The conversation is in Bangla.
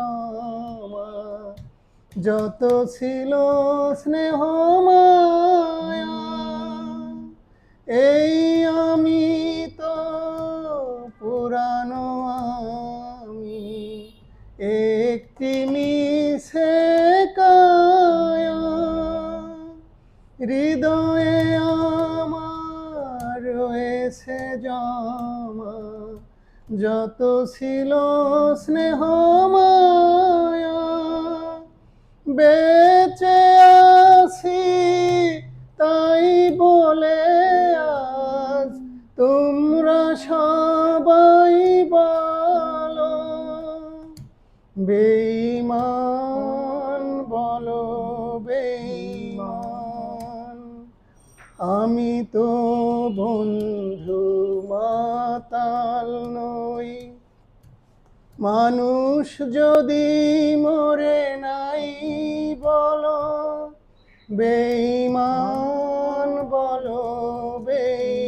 ক্ষমা, যত ছিল স্নেহ মায়া, এই আমি তো পুরানো আমি, একটি মিছে কায়া, হৃদয়ে আমার রয়েছে জমা, যত ছিল স্নেহ মায়া, বেঁচে আছি তাই বলে আজ তোমরা সবাই বলো, বেঈমান বলো বেঈমান, আমি তো বন্ধু মাতাল নই, মানুষ যদি মরে নাই বলো, বেঈমান বলো বেঈমান।